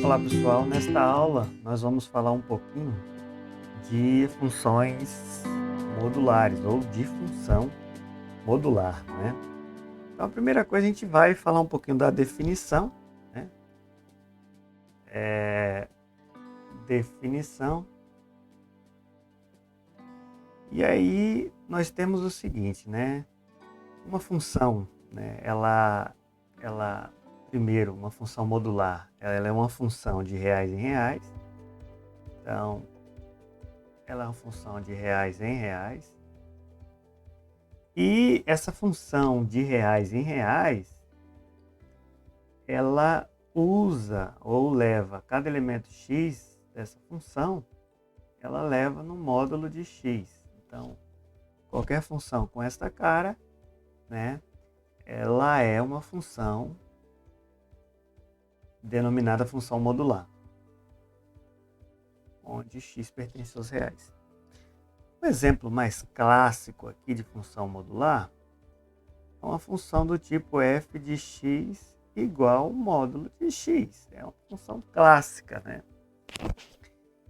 Olá pessoal, nesta aula nós vamos falar um pouquinho de funções modulares ou de função modular, né? Então a primeira coisa a gente vai falar um pouquinho da definição, né? Definição. E aí nós temos o seguinte, né? Uma função, né? Primeiro, uma função modular, ela é uma função de reais em reais. Então, ela é uma função de reais em reais. E essa função de reais em reais, ela usa ou leva cada elemento x dessa função, ela leva no módulo de x. Então, qualquer função com esta cara, né, ela é uma função denominada função modular, onde x pertence aos reais. Um exemplo mais clássico aqui de função modular é uma função do tipo f de x igual ao módulo de x. É uma função clássica, né?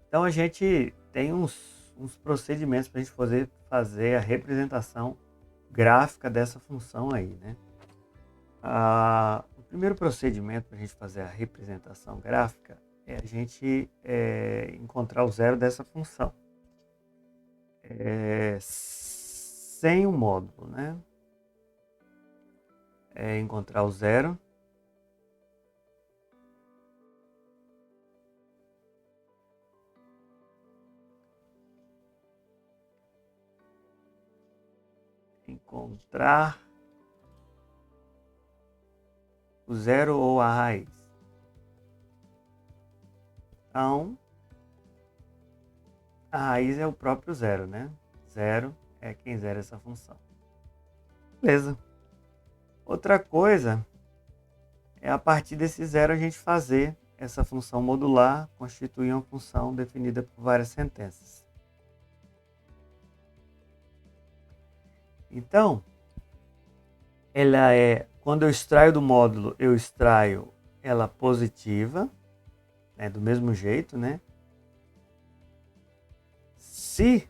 Então a gente tem uns procedimentos para a gente fazer a representação gráfica dessa função aí, né? O primeiro procedimento para a gente fazer a representação gráfica é a gente encontrar o zero dessa função. Sem o módulo, né? Encontrar o zero. Encontrar o zero ou a raiz. Então, a raiz é o próprio zero, né? Zero é quem zera essa função. Beleza. Outra coisa é a partir desse zero a gente fazer essa função modular constituir uma função definida por várias sentenças. Então, quando eu extraio do módulo, eu extraio ela positiva, né, do mesmo jeito, né? Se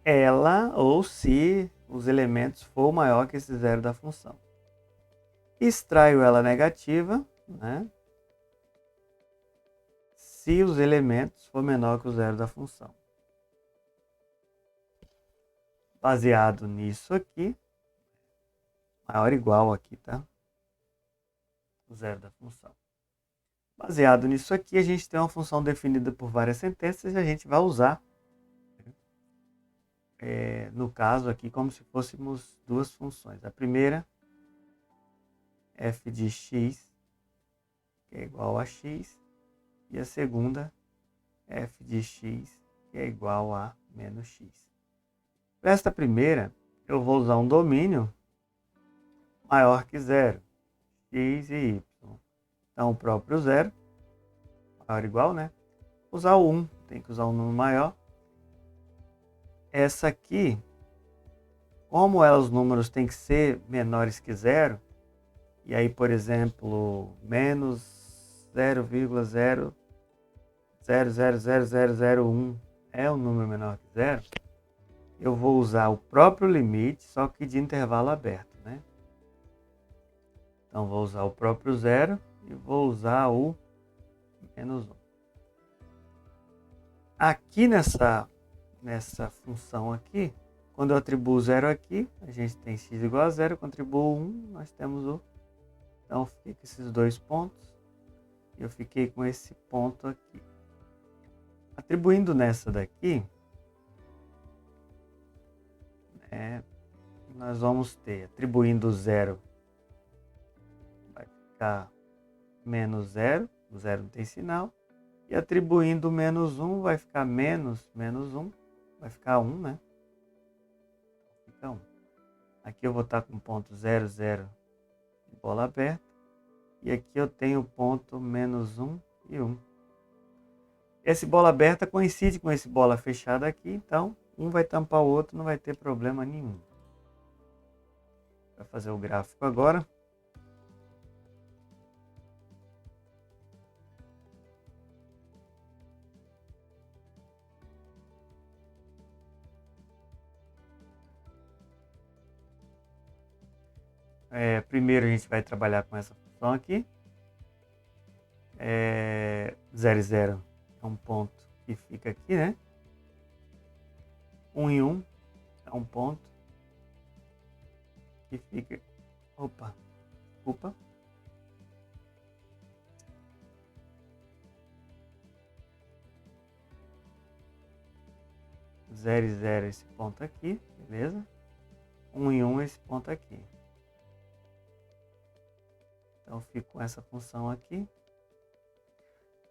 ela ou se os elementos for maior que esse zero da função. Extraio ela negativa, né? Se os elementos for menor que o zero da função. Baseado nisso aqui, maior ou igual aqui, tá? O zero da função. Baseado nisso aqui, a gente tem uma função definida por várias sentenças e a gente vai usar, no caso aqui, como se fôssemos duas funções. A primeira, f de x, que é igual a x, e a segunda, f de x, que é igual a menos x. Para esta primeira, eu vou usar um domínio maior que zero, x e y. Então, o próprio zero, maior ou igual, né? Usar o 1, tem que usar um número maior. Essa aqui, como os números têm que ser menores que zero, e aí, por exemplo, menos 0,0000001 é um número menor que zero, eu vou usar o próprio limite, só que de intervalo aberto, né? Então, vou usar o próprio zero e vou usar o menos 1. Aqui nessa função aqui, quando eu atribuo zero aqui, a gente tem x igual a zero, quando eu atribuo 1, nós temos o... Então, eu fiquei com esses dois pontos e eu fiquei com esse ponto aqui. Atribuindo nessa daqui, nós vamos ter, atribuindo zero, vai ficar menos zero, o zero não tem sinal, e atribuindo menos 1 vai ficar menos 1, vai ficar 1, né? Fica 1. Aqui eu vou estar com ponto 0, 0 de bola aberta, e aqui eu tenho ponto menos 1 e 1. Esse bola aberta coincide com esse bola fechada aqui, então um vai tampar o outro, não vai ter problema nenhum. Vai fazer o gráfico agora. Primeiro a gente vai trabalhar com essa função aqui. 0 e 0 é um ponto que fica aqui, né? 1 e 1 é um ponto que fica... Opa, desculpa. Zero e 0 esse ponto aqui, beleza? 1 e 1 esse ponto aqui. Então, fico com essa função aqui.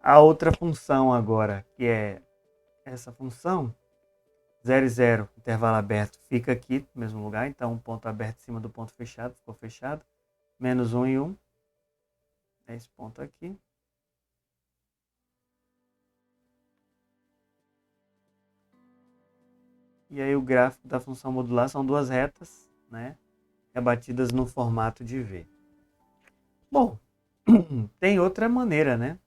A outra função agora, que é essa função, 0 e 0, intervalo aberto, fica aqui no mesmo lugar. Então, um ponto aberto em cima do ponto fechado, ficou fechado. Menos 1 e 1, é esse ponto aqui. E aí o gráfico da função modular são duas retas, né, rebatidas no formato de V. Bom, tem outra maneira, né,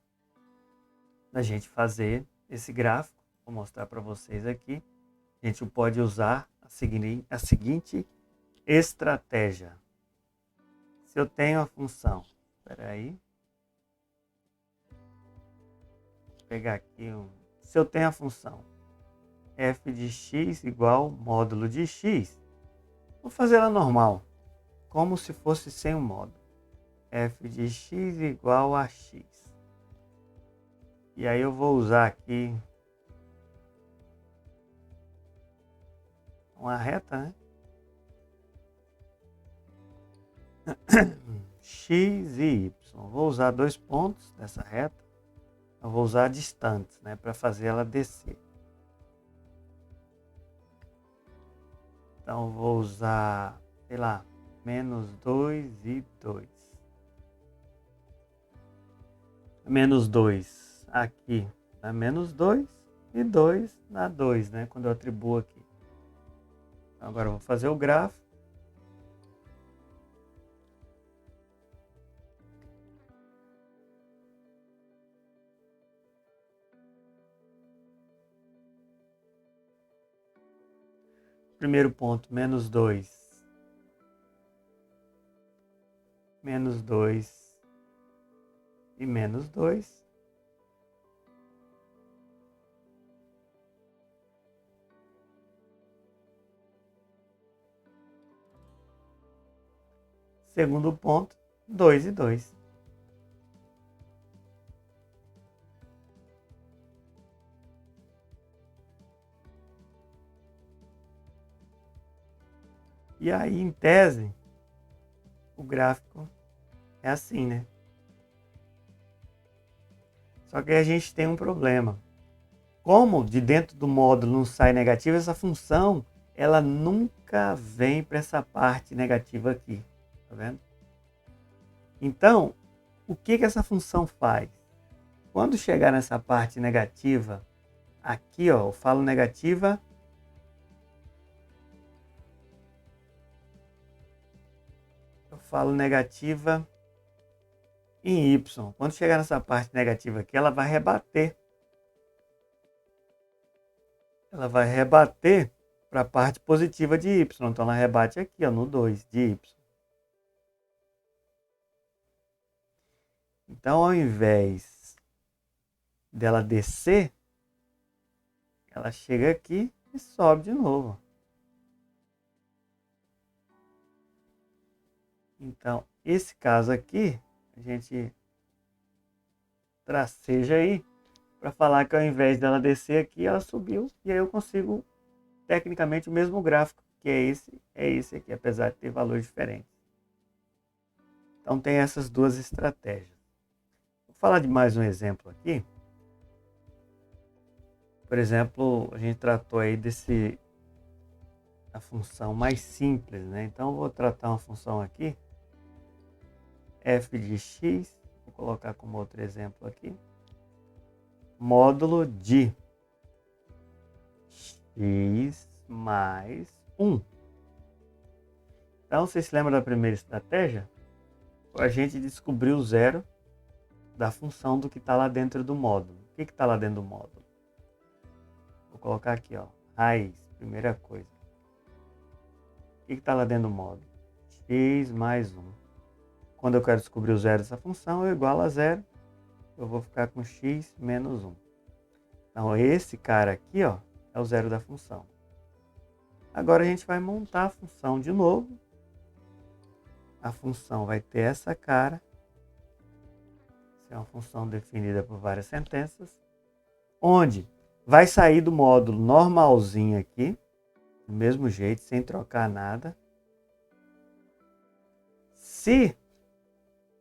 da gente fazer esse gráfico. Vou mostrar para vocês aqui. A gente pode usar a seguinte estratégia. Se eu tenho a função, espera aí, vou pegar aqui se eu tenho a função f de x igual módulo de x, vou fazer ela normal, como se fosse sem o módulo. F de x igual a x. E aí eu vou usar aqui uma reta, né? X e y. Vou usar dois pontos dessa reta. Eu vou usar distantes, né, para fazer ela descer. Então vou usar, sei lá, menos 2 e 2. Menos 2 aqui dá menos 2 e 2 dá 2, né, quando eu atribuo aqui. Então, agora eu vou fazer o gráfico. Primeiro ponto, menos 2. Menos 2 e menos 2. Segundo ponto, 2 e 2. E aí, em tese, o gráfico é assim, né? Só que a gente tem um problema. Como de dentro do módulo não sai negativo, essa função ela nunca vem para essa parte negativa aqui. Tá vendo? Então, o que essa função faz? Quando chegar nessa parte negativa, aqui ó, eu falo negativa, em y. Quando chegar nessa parte negativa aqui, ela vai rebater. Ela vai rebater para a parte positiva de y. Então ela rebate aqui, ó, no 2 de y. Então, ao invés dela descer, ela chega aqui e sobe de novo. Então, esse caso aqui, a gente traceja aí para falar que ao invés dela descer aqui, ela subiu. E aí eu consigo, tecnicamente, o mesmo gráfico, que é esse aqui, apesar de ter valores diferentes. Então, tem essas duas estratégias. Vou falar de mais um exemplo aqui. Por exemplo, a gente tratou aí a função mais simples, né? Então, eu vou tratar uma função aqui, f de x, vou colocar como outro exemplo aqui, módulo de x mais 1. Então, vocês se lembram da primeira estratégia? A gente descobriu o zero da função do que está lá dentro do módulo. O que está lá dentro do módulo? Vou colocar aqui, ó, raiz, primeira coisa. O que está lá dentro do módulo? X mais 1. Quando eu quero descobrir o zero dessa função, eu igualo a zero. Eu vou ficar com x menos 1. Então, esse cara aqui, ó, é o zero da função. Agora a gente vai montar a função de novo. A função vai ter essa cara. Essa é uma função definida por várias sentenças. Onde vai sair do módulo normalzinho aqui. Do mesmo jeito, sem trocar nada. Se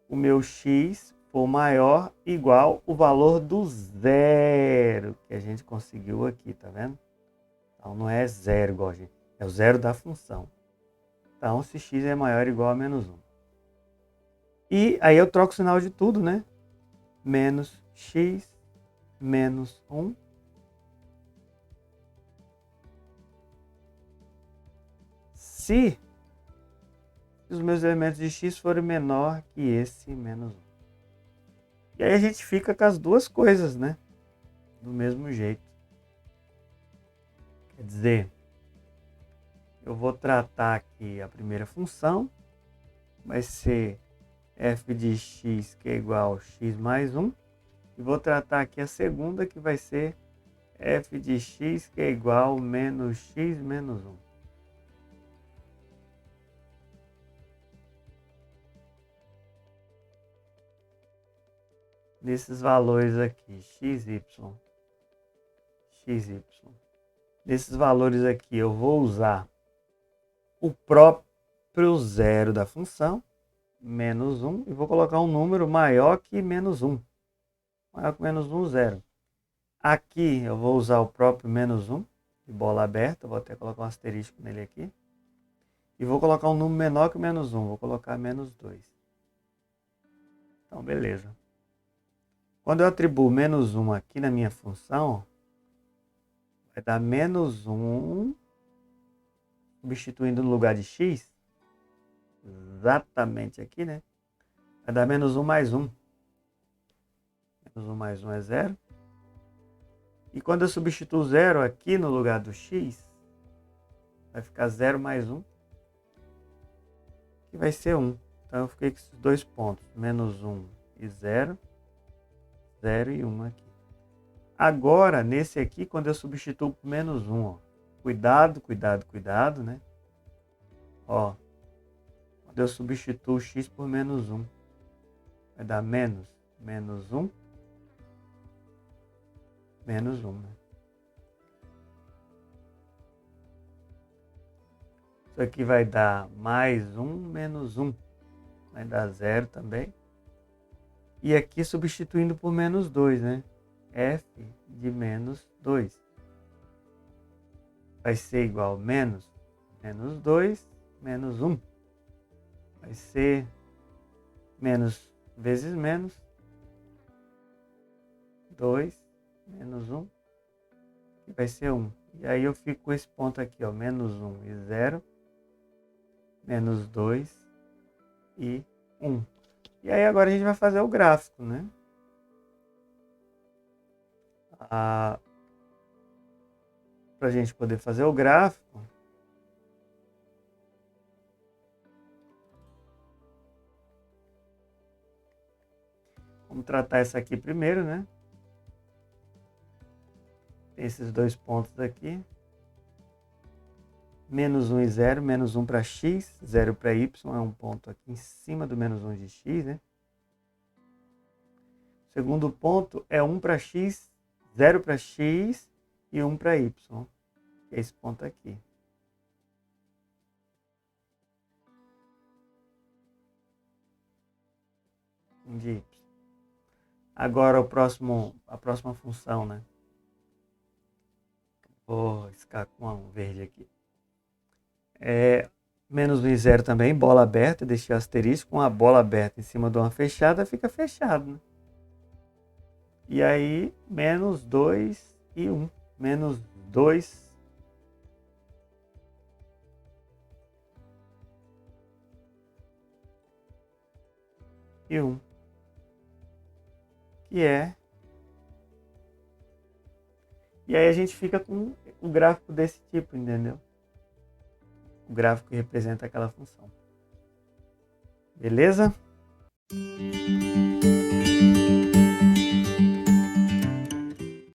o meu x for maior ou igual o valor do zero que a gente conseguiu aqui, tá vendo? Então não é zero igual a gente, é o zero da função. Então se x é maior ou igual a menos 1. E aí eu troco o sinal de tudo, né? Menos x menos 1. Se os meus elementos de x forem menor que esse menos 1. E aí a gente fica com as duas coisas, né? Do mesmo jeito. Quer dizer, eu vou tratar aqui a primeira função. Vai ser f de x que é igual a x mais 1. E vou tratar aqui a segunda, que vai ser f de x que é igual a menos x menos 1. Nesses valores aqui, xy. Nesses valores aqui eu vou usar o próprio zero da função, menos 1, e vou colocar um número maior que menos 1. Maior que menos 1, 0. Aqui eu vou usar o próprio menos 1, de bola aberta, vou até colocar um asterisco nele aqui. E vou colocar um número menor que menos 1, vou colocar menos 2. Então, beleza. Quando eu atribuo menos 1 aqui na minha função, vai dar menos 1, substituindo no lugar de x, exatamente aqui, né? Vai dar menos 1 mais 1. Menos 1 mais 1 é 0. E quando eu substituo 0 aqui no lugar do x, vai ficar 0 mais 1, que vai ser 1. Então eu fiquei com esses dois pontos, menos 1 e 0, 0 e 1 aqui. Agora, nesse aqui, quando eu substituo por menos 1, ó, cuidado, né? Ó, quando eu substituo x por menos 1, vai dar menos 1, menos 1, né? Isso aqui vai dar mais 1, menos 1. Vai dar 0 também. E aqui substituindo por menos 2, né? F de menos 2. Vai ser igual a menos 2, menos 1. Vai ser menos vezes menos 2, menos 1, que vai ser 1. E aí eu fico com esse ponto aqui, ó, menos 1 e 0, menos 2 e 1. E aí agora a gente vai fazer o gráfico, né? Para a gente poder fazer o gráfico, vamos tratar essa aqui primeiro, né? Tem esses dois pontos aqui. Menos 1 e 0, menos 1 para x, 0 para y, é um ponto aqui em cima do menos 1 de x, né? O segundo ponto é 1 para x, 0 para x e 1 para y, que é esse ponto aqui. De y. Agora a próxima função, né? Vou riscar com um verde aqui. Menos 1 e 0 também, bola aberta, deixei asterisco, com a bola aberta em cima de uma fechada, fica fechado, né? E aí, menos 2 e 1. Menos 2 e 1, que é... E aí a gente fica com o gráfico desse tipo, entendeu? O gráfico que representa aquela função. Beleza?